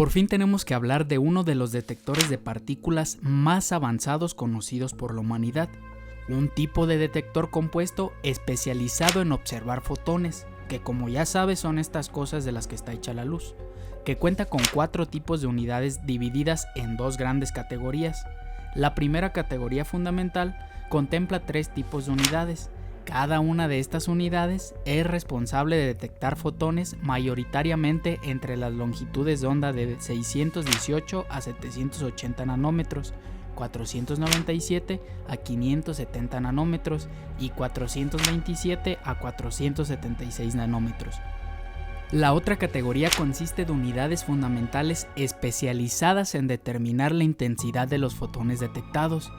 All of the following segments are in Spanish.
Por fin tenemos que hablar de uno de los detectores de partículas más avanzados conocidos por la humanidad, un tipo de detector compuesto especializado en observar fotones, que como ya sabes son estas cosas de las que está hecha la luz, que cuenta con 4 tipos de unidades divididas en 2 grandes categorías. La primera categoría fundamental contempla 3 tipos de unidades. Cada una de estas unidades es responsable de detectar fotones mayoritariamente entre las longitudes de onda de 618 a 780 nanómetros, 497 a 570 nanómetros y 427 a 476 nanómetros. La otra categoría consiste de unidades fundamentales especializadas en determinar la intensidad de los fotones detectados.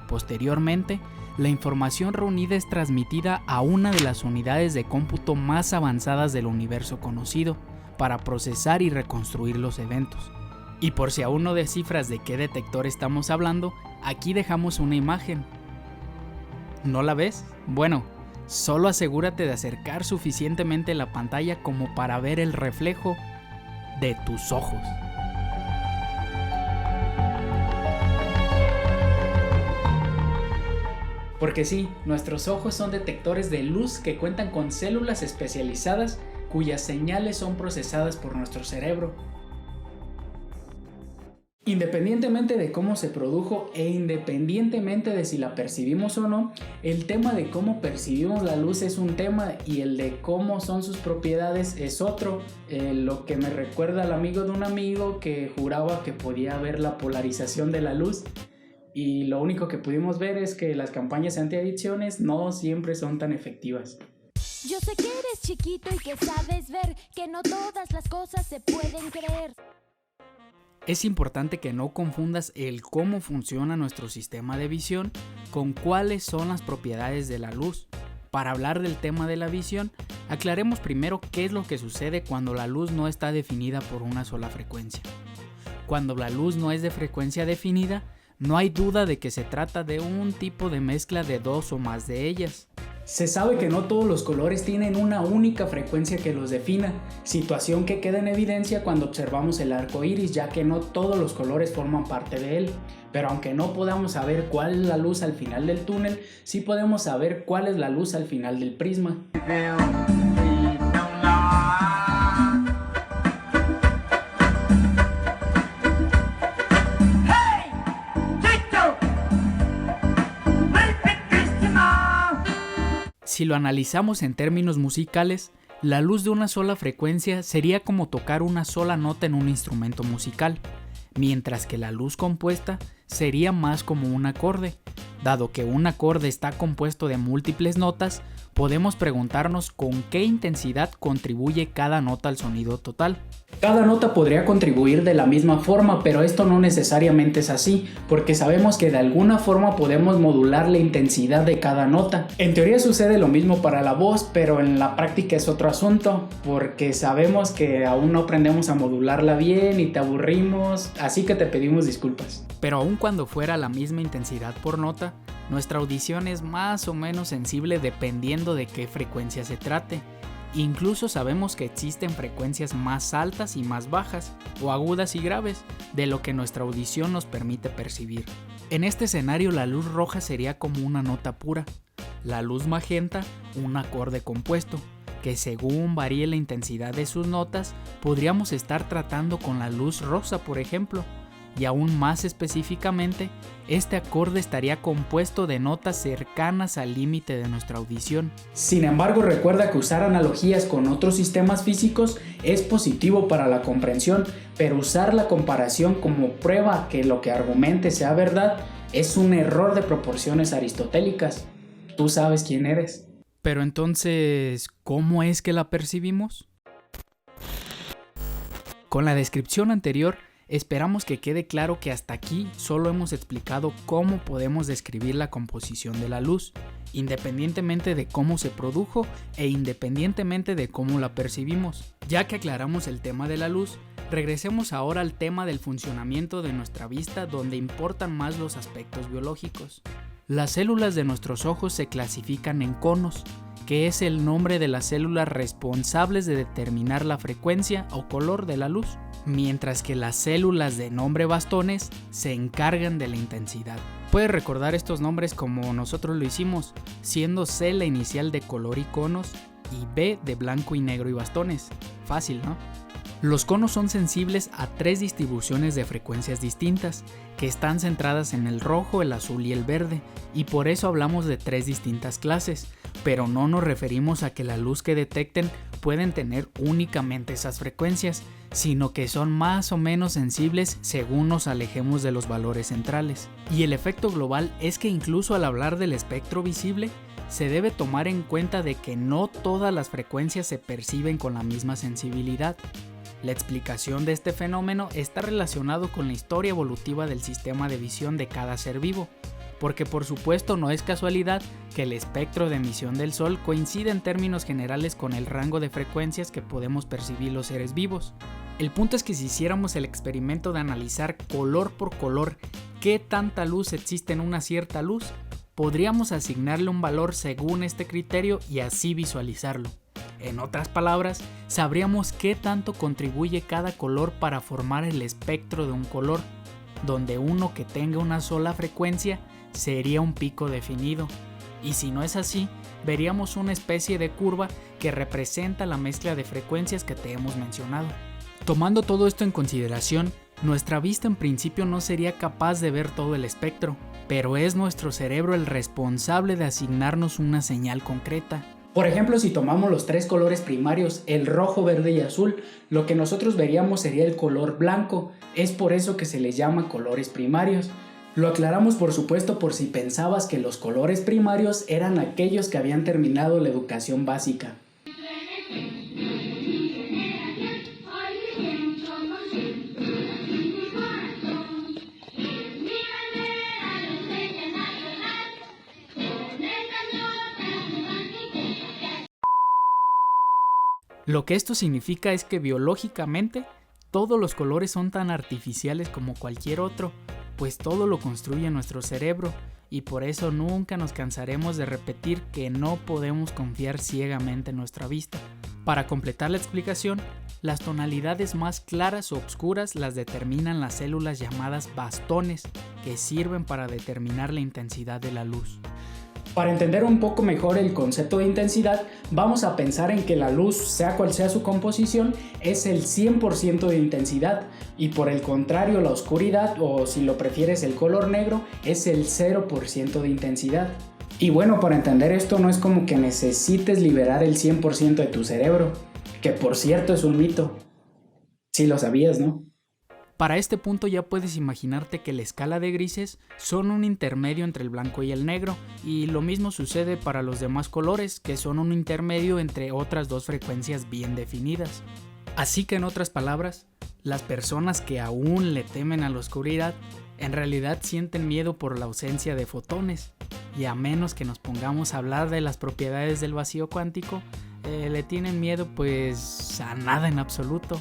Posteriormente, la información reunida es transmitida a una de las unidades de cómputo más avanzadas del universo conocido, para procesar y reconstruir los eventos. Y por si aún no descifras de qué detector estamos hablando, aquí dejamos una imagen. ¿No la ves? Bueno, solo asegúrate de acercar suficientemente la pantalla como para ver el reflejo de tus ojos. Porque sí, nuestros ojos son detectores de luz que cuentan con células especializadas cuyas señales son procesadas por nuestro cerebro. Independientemente de cómo se produjo e independientemente de si la percibimos o no, el tema de cómo percibimos la luz es un tema y el de cómo son sus propiedades es otro. Lo que me recuerda al amigo de un amigo que juraba que podía ver la polarización de la luz. Y lo único que pudimos ver es que las campañas antiadicciones no siempre son tan efectivas. Yo sé que eres chiquito y que sabes ver que no todas las cosas se pueden creer. Es importante que no confundas el cómo funciona nuestro sistema de visión con cuáles son las propiedades de la luz. Para hablar del tema de la visión, aclaremos primero qué es lo que sucede cuando la luz no está definida por una sola frecuencia. Cuando la luz no es de frecuencia definida, no hay duda de que se trata de un tipo de mezcla de 2 o más de ellas. Se sabe que no todos los colores tienen una única frecuencia que los defina, situación que queda en evidencia cuando observamos el arco iris, ya que no todos los colores forman parte de él. Pero aunque no podamos saber cuál es la luz al final del túnel, sí podemos saber cuál es la luz al final del prisma. Si lo analizamos en términos musicales, la luz de una sola frecuencia sería como tocar una sola nota en un instrumento musical, mientras que la luz compuesta sería más como un acorde. Dado que un acorde está compuesto de múltiples notas, podemos preguntarnos con qué intensidad contribuye cada nota al sonido total. Cada nota podría contribuir de la misma forma, pero esto no necesariamente es así, porque sabemos que de alguna forma podemos modular la intensidad de cada nota. En teoría sucede lo mismo para la voz, pero en la práctica es otro asunto, porque sabemos que aún no aprendemos a modularla bien y te aburrimos, así que te pedimos disculpas. Pero aun cuando fuera la misma intensidad por nota, nuestra audición es más o menos sensible dependiendo de qué frecuencia se trate. Incluso sabemos que existen frecuencias más altas y más bajas, o agudas y graves, de lo que nuestra audición nos permite percibir. En este escenario, la luz roja sería como una nota pura, la luz magenta un acorde compuesto, que según varíe la intensidad de sus notas, podríamos estar tratando con la luz rosa, por ejemplo. Y aún más específicamente, este acorde estaría compuesto de notas cercanas al límite de nuestra audición. Sin embargo, recuerda que usar analogías con otros sistemas físicos es positivo para la comprensión, pero usar la comparación como prueba que lo que argumente sea verdad es un error de proporciones aristotélicas. Tú sabes quién eres. Pero entonces, ¿cómo es que la percibimos? Con la descripción anterior, esperamos que quede claro que hasta aquí solo hemos explicado cómo podemos describir la composición de la luz, independientemente de cómo se produjo e independientemente de cómo la percibimos. Ya que aclaramos el tema de la luz, regresemos ahora al tema del funcionamiento de nuestra vista, donde importan más los aspectos biológicos. Las células de nuestros ojos se clasifican en conos, que es el nombre de las células responsables de determinar la frecuencia o color de la luz, mientras que las células de nombre bastones se encargan de la intensidad. Puedes recordar estos nombres como nosotros lo hicimos, siendo C la inicial de color y conos y B de blanco y negro y bastones. Fácil, ¿no? Los conos son sensibles a 3 distribuciones de frecuencias distintas, que están centradas en el rojo, el azul y el verde, y por eso hablamos de 3 distintas clases, pero no nos referimos a que la luz que detecten pueden tener únicamente esas frecuencias, sino que son más o menos sensibles según nos alejemos de los valores centrales. Y el efecto global es que incluso al hablar del espectro visible, se debe tomar en cuenta de que no todas las frecuencias se perciben con la misma sensibilidad. La explicación de este fenómeno está relacionado con la historia evolutiva del sistema de visión de cada ser vivo, porque por supuesto no es casualidad que el espectro de emisión del Sol coincide en términos generales con el rango de frecuencias que podemos percibir los seres vivos. El punto es que si hiciéramos el experimento de analizar color por color qué tanta luz existe en una cierta luz, podríamos asignarle un valor según este criterio y así visualizarlo. En otras palabras, sabríamos qué tanto contribuye cada color para formar el espectro de un color, donde uno que tenga una sola frecuencia sería un pico definido, y si no es así, veríamos una especie de curva que representa la mezcla de frecuencias que te hemos mencionado. Tomando todo esto en consideración, nuestra vista en principio no sería capaz de ver todo el espectro, pero es nuestro cerebro el responsable de asignarnos una señal concreta. Por ejemplo, si tomamos los 3 colores primarios, el rojo, verde y azul, lo que nosotros veríamos sería el color blanco. Es por eso que se les llama colores primarios. Lo aclaramos por supuesto por si pensabas que los colores primarios eran aquellos que habían terminado la educación básica. Lo que esto significa es que biológicamente todos los colores son tan artificiales como cualquier otro, pues todo lo construye nuestro cerebro y por eso nunca nos cansaremos de repetir que no podemos confiar ciegamente en nuestra vista. Para completar la explicación, las tonalidades más claras o oscuras las determinan las células llamadas bastones, que sirven para determinar la intensidad de la luz. Para entender un poco mejor el concepto de intensidad, vamos a pensar en que la luz, sea cual sea su composición, es el 100% de intensidad y por el contrario la oscuridad, o si lo prefieres el color negro, es el 0% de intensidad. Y bueno, para entender esto no es como que necesites liberar el 100% de tu cerebro, que por cierto es un mito. Sí lo sabías, ¿no? Para este punto ya puedes imaginarte que la escala de grises son un intermedio entre el blanco y el negro, y lo mismo sucede para los demás colores, que son un intermedio entre otras 2 frecuencias bien definidas. Así que en otras palabras, las personas que aún le temen a la oscuridad, en realidad sienten miedo por la ausencia de fotones, y a menos que nos pongamos a hablar de las propiedades del vacío cuántico, le tienen miedo pues a nada en absoluto.